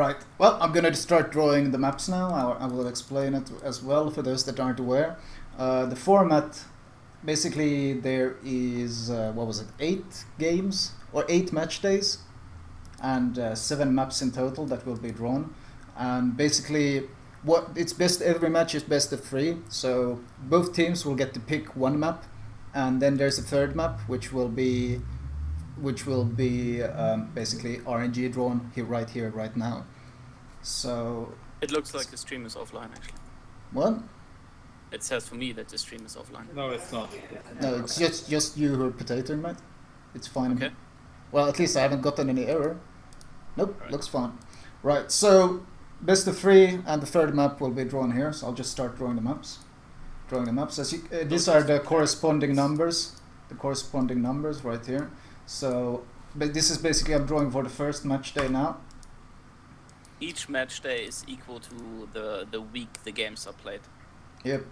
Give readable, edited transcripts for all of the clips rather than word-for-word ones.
Right, well, I'm gonna start drawing the maps now. I will explain it as well for those that aren't aware. The format, basically there is, what was it, 8 games or 8 match days and 7 maps in total that will be drawn. And basically what it's best, every match is best of 3, so both teams will get to pick one map, and then there's a third map which will be basically RNG drawn right here, right now. So it looks like the stream is offline actually. What? It says for me that the stream is offline. No, it's not. No, it's just you who are potatoing, mate. It's fine. Okay. Well, at least I haven't gotten any error. Nope, Right. looks fine. Right, so best of 3 and the third map will be drawn here. So I'll just start drawing the maps. As you, these are the corresponding numbers. The corresponding numbers right here. So, but this is basically I'm drawing for the first match day now. Each match day is equal to the week the games are played. Yep.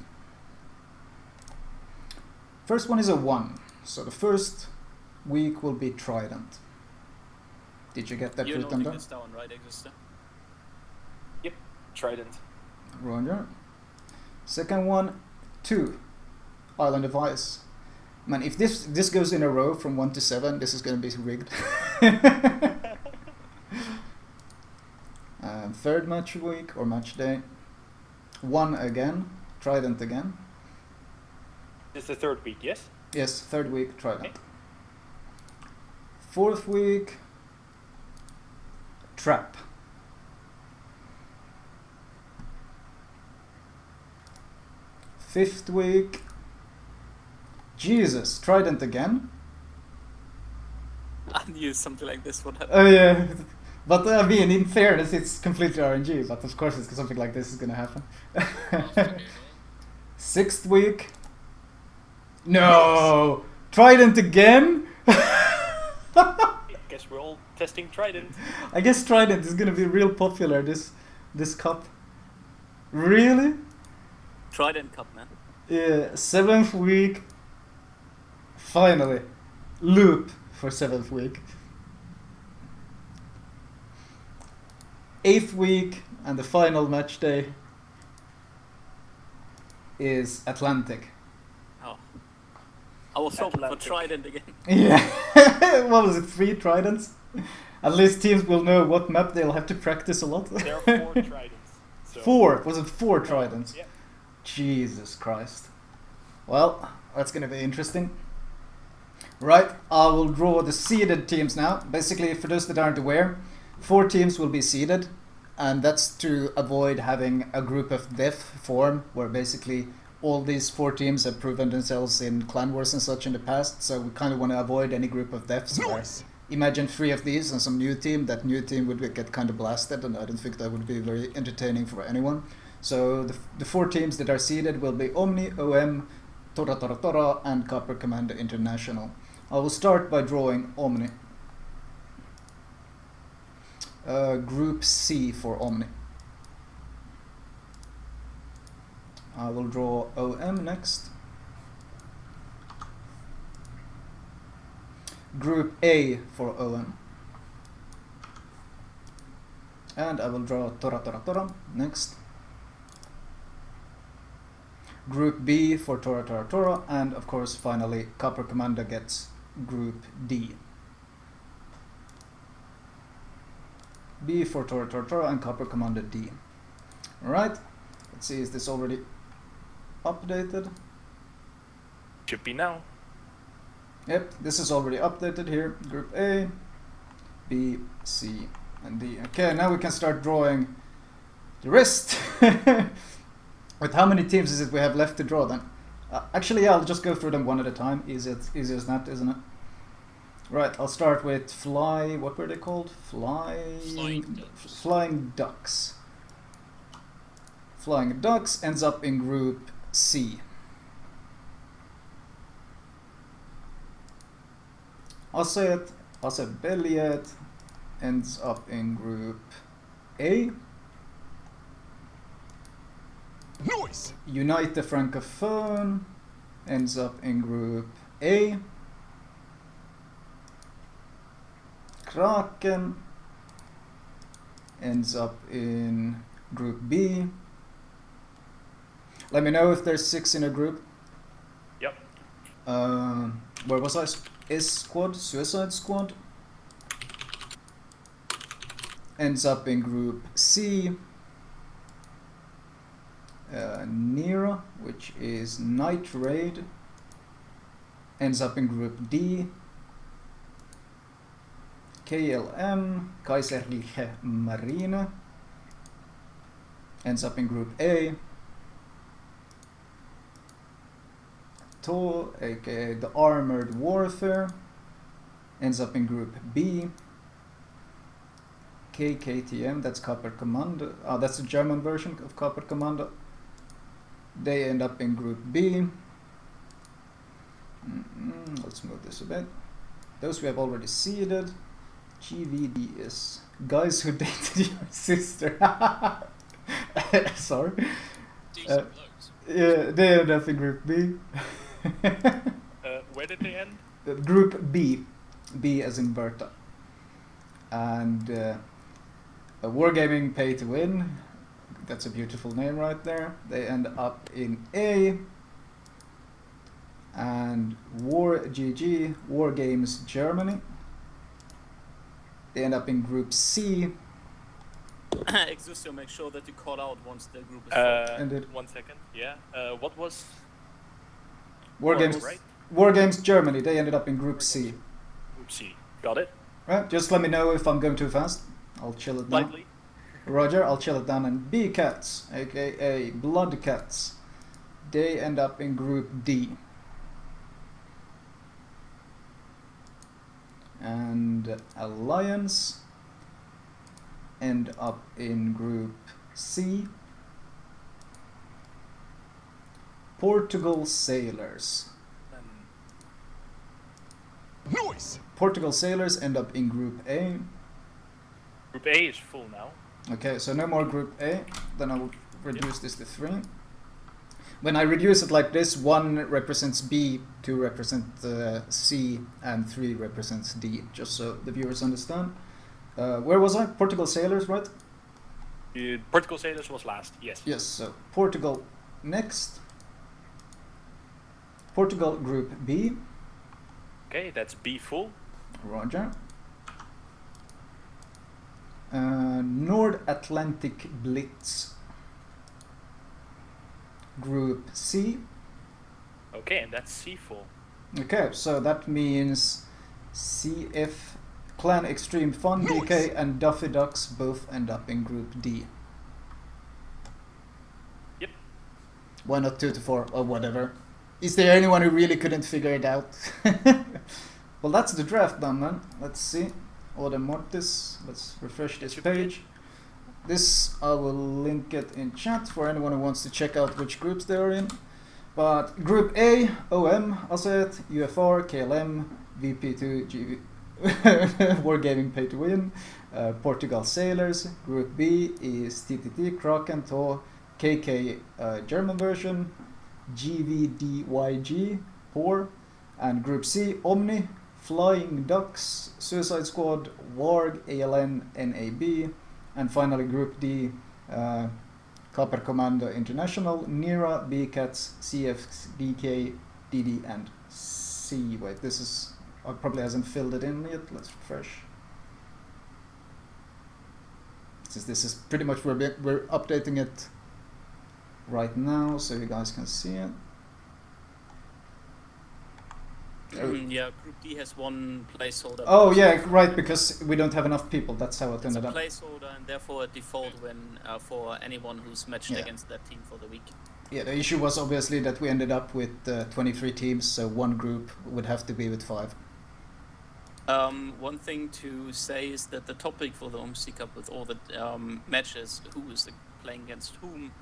First one is a 1. So the first week will be Trident. Did you get that You're written noting down? this down, right, Exister? Yep, Trident. Roger. Second one, 2. Island of Ice. Man, if this goes in a row from 1 to 7, this is gonna be rigged. Third match week or match day. 1 again. Trident again. It's the third week, yes? Yes, third week, Trident. Okay. Fourth week, Trap. Fifth week, Jesus, Trident again. I knew something like this would happen. Oh yeah, but I mean, in fairness, it's completely RNG. But of course, it's something like this is gonna happen. Sixth week, no, Trident again. I guess we're all testing Trident. I guess Trident is gonna be real popular this cup. Really? Trident Cup, man. Yeah, 7th week. Finally, loop for 7th week. 8th week and the final match day is Atlantic. Oh. I was hoping for Atlantic. Trident again. Yeah, what was it? 3 Tridents? At least teams will know what map they'll have to practice a lot. There are 4 Tridents. So 4? Was it 4 Tridents? Yeah. Jesus Christ. Well, that's gonna be interesting. Right, I will draw the seeded teams now. Basically, for those that aren't aware, 4 teams will be seeded, and that's to avoid having a group of death form, where basically all these 4 teams have proven themselves in clan wars and such in the past, so we kind of want to avoid any group of deaths. Nice. Imagine 3 of these and some new team. That new team would get kind of blasted, and I don't think that would be very entertaining for anyone. So the 4 teams that are seeded will be Omni, OM, Tora Tora Tora, and Copper Commander International. I will start by drawing Omni. Group C for Omni. I will draw OM next. Group A for OM. And I will draw Tora Tora Tora next. Group B for Tora Tora Tora, and of course finally Copper Commander gets Group D. B for Tora Tora Tora and Copper Commander D. Alright, let's see, is this already updated? Should be now. Yep, this is already updated here. Group A, B, C, and D. Okay, now we can start drawing the rest. With how many teams is it we have left to draw then? Actually, yeah, I'll just go through them one at a time. Easy as that, isn't it? Right, I'll start with what were they called? Flying Ducks. Flying Ducks ends up in Group C. I'll say Belliet ends up in Group A. Nice. Unite the Francophone ends up in Group A. Kraken ends up in Group B. Let me know if there's 6 in a group. Yep. Where was I? S Squad, Suicide Squad. Ends up in Group C. Nira, which is Night Raid, ends up in Group D. KLM, Kaiserliche Marine, ends up in Group A. TOR, aka the Armored Warfare, ends up in Group B. KKTM, that's Copper Commando, that's the German version of Copper Commando. They end up in Group B. Let's move this a bit. Those we have already seeded. GVD is guys who dated your sister. Sorry. Decent blokes. Yeah, they end up in Group B. Where did they end? Group B. B as in Berta. And Wargaming Pay to Win. That's a beautiful name right there. They end up in A. And War GG, War Games Germany. They end up in Group C. Exusio, make sure that you call out once the group is Ended. 1 second. Yeah. What was? War Games, right? War Games Germany. They ended up in Group C. Group C. Got it. Right, just let me know if I'm going too fast. I'll chill it down. Lightly. Roger, I'll chill it down. And B Cats, aka Blood Cats, they end up in Group D. And Alliance end up in Group C. Portugal Sailors. Noise. Portugal Sailors end up in Group A. Group A is full now. Okay, so no more Group A. Then I will reduce this to 3. When I reduce it like this, 1 represents B, 2 represents C, and 3 represents D, just so the viewers understand. Where was I? Portugal Sailors, right? Portugal Sailors was last. Yes. Yes, so Portugal next. Portugal Group B. Okay, that's B full. Roger. North Atlantic Blitz. Group C. Okay, and that's C full. Okay, so that means CF, Clan Extreme Fun, Nice. DK, and Duffy Ducks both end up in Group D. Yep. Why not 2 to 4 or whatever? Is there anyone who really couldn't figure it out? Well, that's the draft done, man. Let's see. Order Mortis. Let's refresh this page. This, I will link it in chat for anyone who wants to check out which groups they are in. But Group A, OM, Asset, UFR, KLM, VP2, GV, Wargaming Pay to Win, Portugal Sailors. Group B is TTT, Kraken, TOR, KK German version, GVDYG, POR, and Group C, Omni, Flying Ducks, Suicide Squad, Warg, ALN, NAB, and finally Group D, Copper Commando International, Nira, B-Cats, CF, DK, DD, and C. Wait, this is, probably hasn't filled it in yet. Let's refresh. Since this is pretty much, we're updating it right now, so you guys can see it. Yeah, Group D has 1 placeholder. Oh yeah, right, because we don't have enough people. That's how it It's a ended up. placeholder and therefore a default win for anyone who's matched Yeah. against that team for the week. Yeah, the issue was obviously that we ended up with 23 teams, so one group would have to be with 5. One thing to say is that the topic for the OMC Cup with all the matches, who is playing against whom,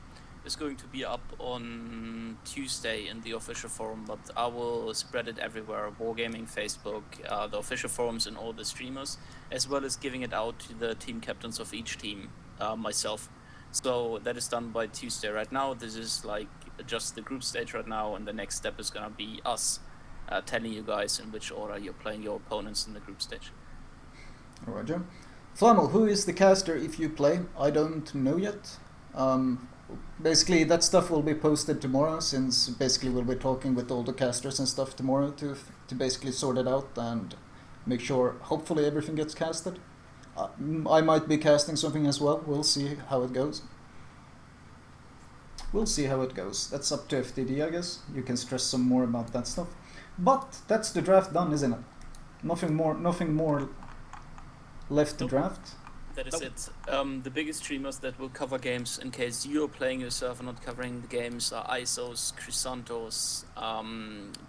is going to be up on Tuesday in the official forum, but I will spread it everywhere, Wargaming, Facebook, the official forums and all the streamers, as well as giving it out to the team captains of each team, myself. So that is done by Tuesday. Right now, this is like just the group stage right now, and the next step is gonna be us telling you guys in which order you're playing your opponents in the group stage. Roger. Flamu, who is the caster if you play? I don't know yet. Basically, that stuff will be posted tomorrow, since basically we'll be talking with all the casters and stuff tomorrow to basically sort it out and make sure hopefully everything gets casted. I might be casting something as well. We'll see how it goes. We'll see how it goes. That's up to FTD, I guess. You can stress some more about that stuff. But that's the draft done, isn't it? Nothing more left to draft. That is it. The biggest streamers that will cover games in case you're playing yourself and not covering the games are ISOs, Chrysantos,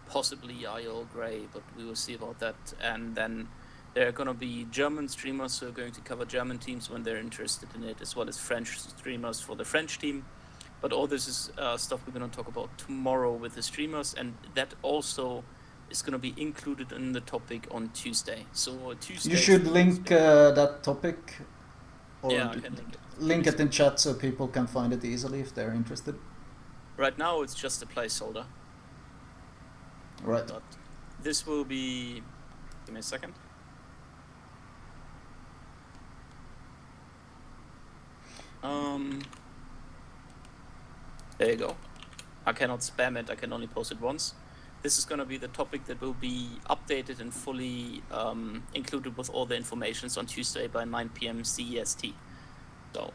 possibly IO Grey, but we will see about that. And then there are going to be German streamers who are going to cover German teams when they're interested in it, as well as French streamers for the French team. But all this is stuff we're going to talk about tomorrow with the streamers, and that also is going to be included in the topic on Tuesday. So Tuesday. You should link that topic, or yeah, I can link it in chat so people can find it easily if they're interested. Right now it's just a placeholder. Right. But this will be. Give me a second. There you go. I cannot spam it, I can only post it once. This is going to be the topic that will be updated and fully included with all the informations on Tuesday by 9 p.m. CEST. So,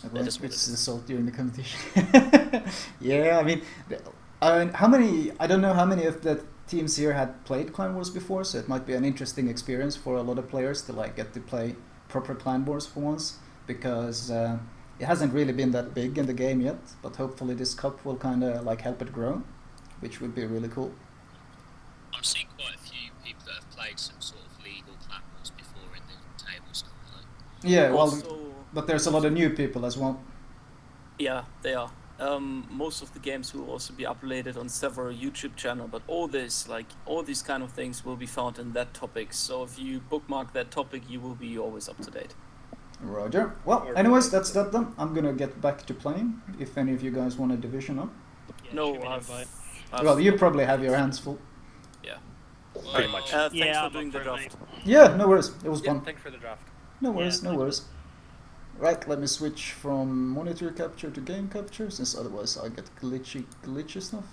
Everyone switches the salt during the competition. Yeah, I mean, how many? I don't know how many of the teams here had played Clan Wars before, so it might be an interesting experience for a lot of players to like get to play proper Clan Wars for once, because it hasn't really been that big in the game yet. But hopefully this cup will kind of like help it grow, which would be really cool. I'm seeing quite a few people that have played some sort of legal Clan Wars before in the tables now, though. Yeah, also, well, but there's a lot of new people as well. yeah, they are. Most of the games will also be uploaded on several YouTube channels, but all these kind of things will be found in that topic. So if you bookmark that topic, you will be always up to date. Roger. Well, anyways, that's that done. I'm gonna get back to playing. If any of you guys want a division up. Yeah, No, shoot me an I've invite. Well, you probably have your hands full. Yeah. Pretty much. Thanks Yeah, for doing the draft. Yeah, no worries. It was Yeah, fun. thanks for the draft. No worries, Yeah, no worries. Right, let me switch from monitor capture to game capture, since otherwise I get glitchy stuff.